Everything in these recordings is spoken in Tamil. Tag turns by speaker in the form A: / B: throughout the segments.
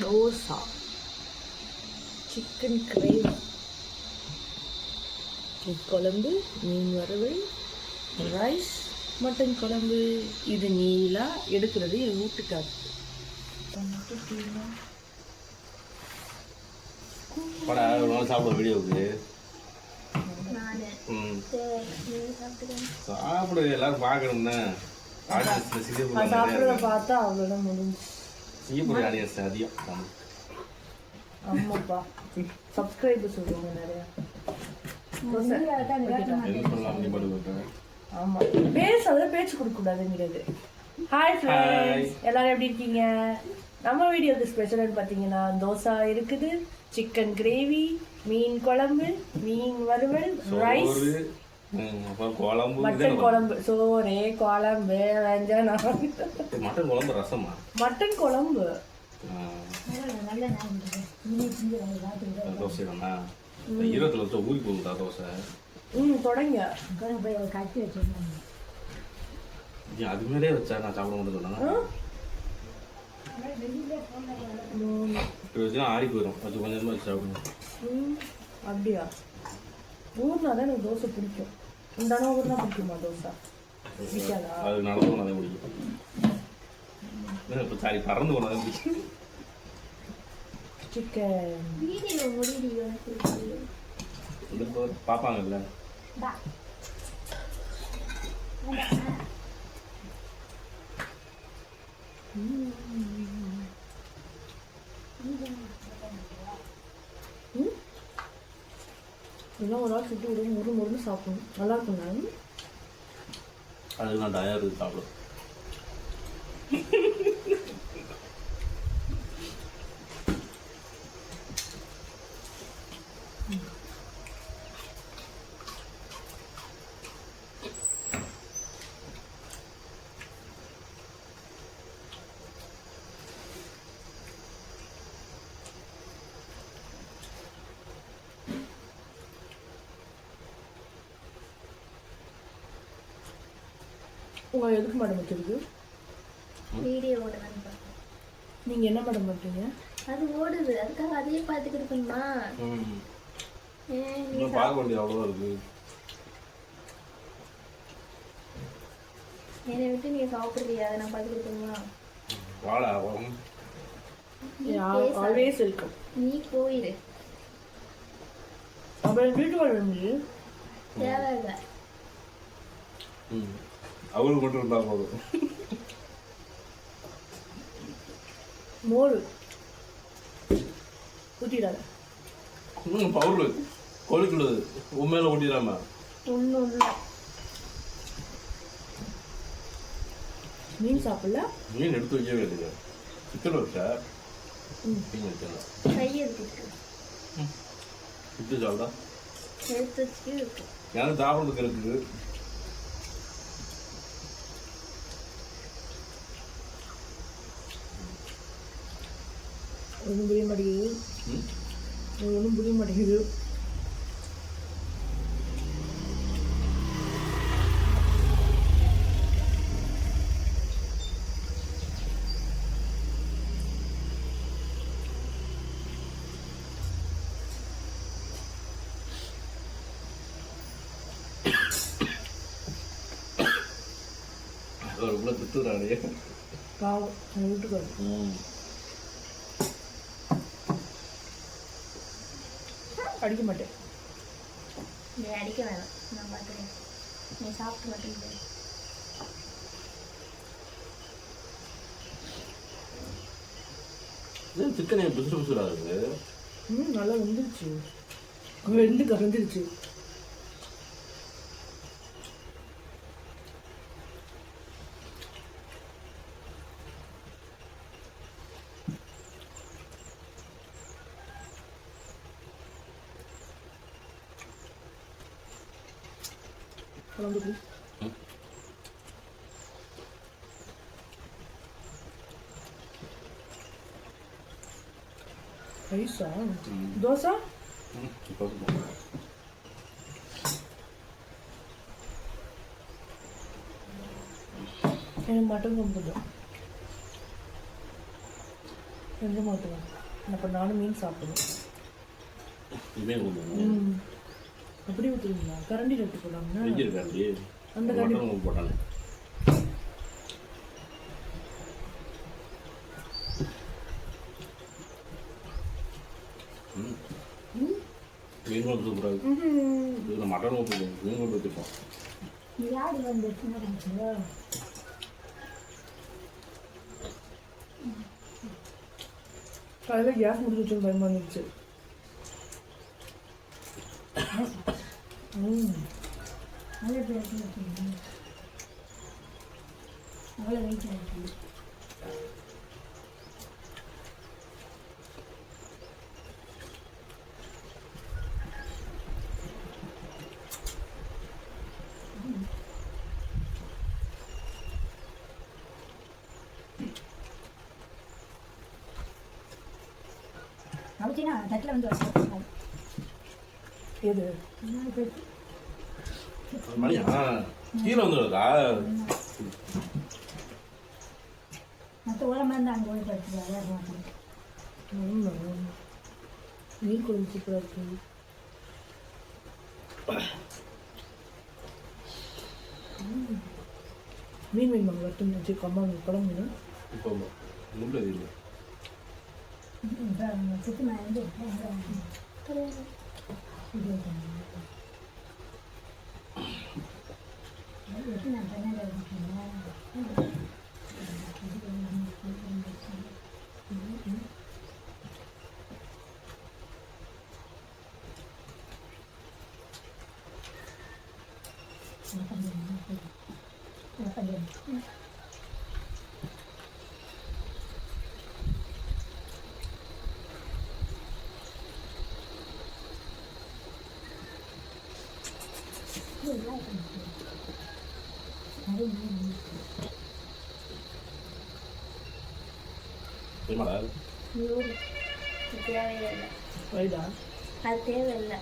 A: தோசை, சிக்கன் கிரேவி, குழம்பு, மீன் வறுவல், ரைஸ், மட்டன் குழம்பு. இது நீலா எடுக்கிறது என் வீட்டுக்காரு.
B: சாப்பிட வீடியோவுக்கு சாப்பிடு எல்லாரும் பார்க்கணும்னா
A: சாப்பிட்றத பார்த்தா அவ்வளோதான் முடிஞ்சு.
B: சிங்கப்பூர் ஆடியன்ஸ் அதிகம்.
A: ஆமாப்பா, சப்ஸ்கிரைபர் சொல்லுவாங்க நிறையா. ஆமா, பேசுறத பேச்சு கொடுக்க கூடாதுங்கிறது. ஹாய் ஃப்ரெண்ட்ஸ், எல்லாரும் எப்படி இருக்கீங்க? நம்ம வீடியோக்கு ஸ்பெஷல்னு பார்த்தீங்கன்னா தோசை இருக்குது, சிக்கன் கிரேவி, மீன் குழம்பு, மீன் வறுவல், ரைஸ், மட்டன் குழம்பு, சோறு, குழம்பு, வெஞ்சனம்,
B: மட்டன் குழம்பு, ரசமா,
A: மட்டன் குழம்பு.
B: தோசை ஈரத்தில் வச்சா ஊறி போகுதா தோசை?
A: தொடங்க
C: கட்டி வச்சிருந்தாங்க.
B: அது மாதிரியே வச்சா நான் சாப்பிட முடியும் சொன்னாங்க. ஆறி போயிடும், கொஞ்சம் கொஞ்சமாக வச்சு சாப்பிடணும்.
A: அப்படியா? ஊர்னா தான் எனக்கு தோசை பிடிக்கும். இந்த ஊர்னா பிடிக்குமா தோசை? பிடிக்காதா?
B: அது நடந்து போனதான் பிடிக்கும். இப்போ சாரி பறந்து போனதான் பிடிக்கும்.
A: சிக்கன்
B: பார்ப்பாங்கல்ல.
A: இதெல்லாம் ஒரு ஆள் சுட்டு விட ஒரு முருன்னு சாப்பிடணும். நல்லா இருக்கும்.
B: அதுக்கு நான் டயர் சாப்பிடும்.
A: உங்களை எதுக்கு மேடம் வச்சிருக்கு?
C: வீடியோ ஓடுறாங்க.
A: நீங்கள் என்ன மேடம் பண்ணுறீங்க?
C: அது ஓடுது, அதுக்காக அதையே பார்த்துக்கிட்டு இருக்கணுமா?
B: பார்க்க வேண்டியது அவ்வளோதான் இருக்கு.
C: என்னை விட்டு நீ சாப்பிட்றியா? அதை நான் பார்த்துக்கிட்டு இருக்கணுமா?
B: வாழா
A: ஆல்வேஸ் வெல்கம்.
C: நீ போயிரு.
A: அப்புறம் வீட்டு வாழ்வு
C: தேவையில்லை.
B: அவளுக்கு மட்டும் இருந்தா போதும்.
A: மோரு ஊற்றிடாத.
B: பவுடரு கோழிக்குள்ளது உண்மையில ஊட்டிடாம
C: ஒன்றும் இல்லை.
A: மீன் சாப்பிடல?
B: மீன் எடுத்து வைக்கவே இல்லையா? சிக்கன் வச்சா
C: கை எடுத்துட்டு
B: விட்டு சாப்பிட்டா
C: எடுத்து வச்சு இருக்கு.
B: எனக்கு சாப்பிட்றதுக்கு இருக்குது.
A: ஒன்றும் புரிய மாட்டேங்குது. ஒன்றும் புரிய மாட்டேங்குது.
B: இவ்வளோ திட்டுறானே
A: பாவம் வீட்டுக்காரு. அடிக்க மாட்டேன்.
C: நீ அடிக்க வேணாம், நான் பார்த்துக்கிறேன். நீ சாப்பிட்டு மட்டும்
B: சிக்கன் புசுறு புசுறா இருக்கு.
A: நல்லா வந்துருச்சு. வெந்து கறந்துருச்சு. குழம்புக்கு ரைஸா? தோசை? எனக்கு மட்டன் குழம்பு. கொஞ்சமாக ஊற்றுவேன். அப்போ நானும் மீன் சாப்பிடுவேன்.
B: இதுவே கொஞ்சம்
A: அப்படி ஊற்றுவீங்களா? கரண்டி கட்டு போடாமல்
B: வெஜ்ஜு இருக்காண்டி
A: அந்த கரண்டி
B: மட்டன் போட்டாங்க. மீன் குழம்பு சூப்பராக இருக்கு. இதில் மட்டன் ஊற்றுவோம், மீன் குழம்பு ஊற்றிப்போம்.
C: யாரு வந்துச்சுன்னா
A: காலையில் கேஸ் முடிச்சுன்னு பயமாக இருந்துச்சு.
C: அவ்வளோ வெயிட் ஆகிடுச்சு. அப்படின்னா தட்டில் வந்து வச்சு
A: எது
B: மணியா கீழே வந்துடுறதா?
C: மற்ற உரமாக இருந்தால் அங்கே ஓடி படுத்துருவாங்க.
A: மீன் குழம்பு சூப்பராக இருக்கு. மீன் வேணுமா? வட்டம் வச்சு கம்மா குழம்பு
B: இப்போ முள்ளு இல்லை.
C: சுத்தமாக இருந்து நான் பண்ண
B: ஏமாடா
C: தேவையில்லை.
A: வைடா
C: அது தேவையில்லை.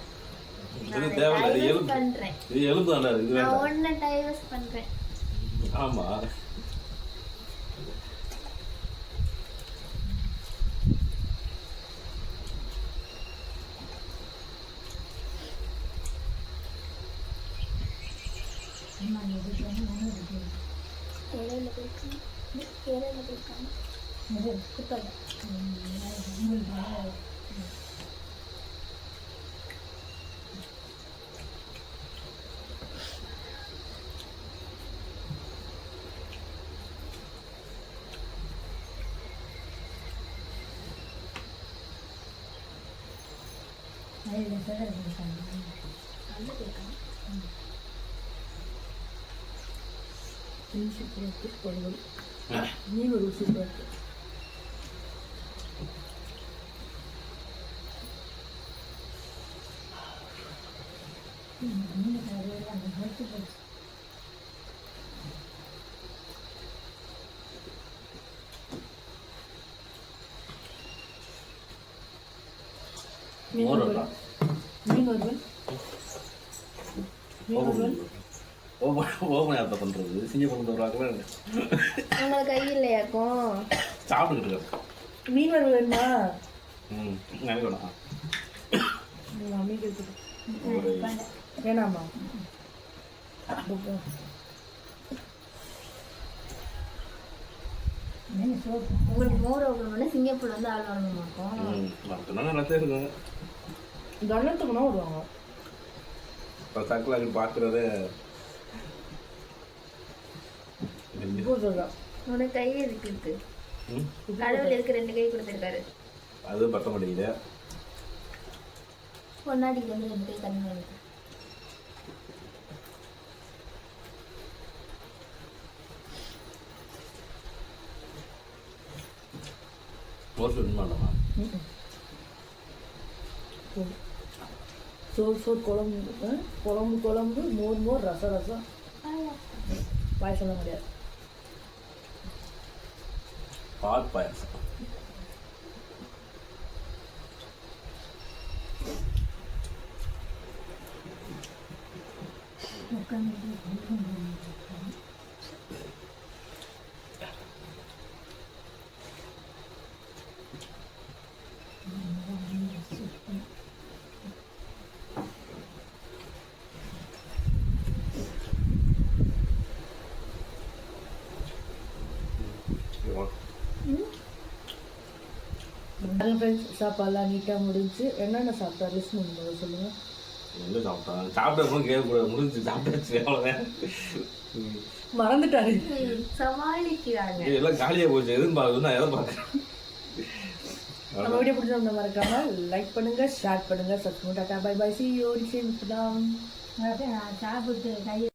B: இது தேவையில்லை. இது எலும்பு,
C: பண்றேன்.
B: இது எலும்பு தானே, இது
C: நான்
B: வேண்டாம்.
C: ஒன்னு டைவர்ஸ் பண்றேன்.
B: ஆமா
C: இடையில போயிருக்காங்க. இடையில போயிருக்காங்க. குப்பை.
A: மீன் சூப்பராக இருக்கு. குழம்பு மீன் ஒரு சூப்பராக இருக்கு. மீன்
B: மோர்
A: வறுவல். மீன் வறுவல். மீன் வறுவல்.
B: ஓபன் யார்த்த பண்றது? சிங்க பண்ணுறாங்களா?
C: உங்களுக்கு கை இல்லையாக்கும்?
B: சாப்பிட்டுக்கிட்டு இருக்கேன்.
A: மீன் வறுவல் வேணுமா?
B: எனக்கு வேணாம்.
A: மம்மி கேட்குது. வேணாமா?
C: உங்களுக்கு மோர் ஓப்பன் சிங்கப்பூர் வந்து ஆள் வாங்கணுமாக்கும்?
B: மற்றனா நல்லா தான் இருக்கும்.
A: தண்ணத்துக்குனா வருவாங்க.
B: இப்போ சர்க்கிள் பார்க்குறதே
C: உனக்கு கை எதுக்கு இருக்கு? கடவுள் எதுக்கு 2 கை கொடுத்துருக்காரு?
B: அது பத்த மாட்டேங்குது.
C: பொன்னாடிக்கு வந்து 2 கை தண்ணி வருது.
B: மோர் வேணுமாடா?
A: சோறு குழம்பு குழம்பு குழம்பு மோர் மோர் ரசம் ரசம் பாய் சொல்ல முடியாது.
B: பால் பாயாசம்.
A: ஃப்ரெண்ட்ஸ் சாப்பாடுலாம் நீட்டாக முடிஞ்சு என்னென்ன சாப்பிட்டா லிஸ்ட் நீங்கள் சொல்லுங்க.
B: எங்க சாப்பிட்டான் சாப்பிட்ட கேட்கக்கூடாது முடிஞ்சு சாப்பிட்டாச்சு அவ்வளோதான்.
A: மறந்துட்டாரு.
C: சமாளிக்கிறாங்க.
B: எல்லாம் காலியாக போச்சு எதுன்னு பார்க்குது நான் எதை பார்க்குறேன்.
A: நம்ம வீடியோ பிடிச்சா மறக்காம லைக் பண்ணுங்க, ஷேர் பண்ணுங்க, subscribe. Tata bye bye, see you.
C: சாப்பிட்டு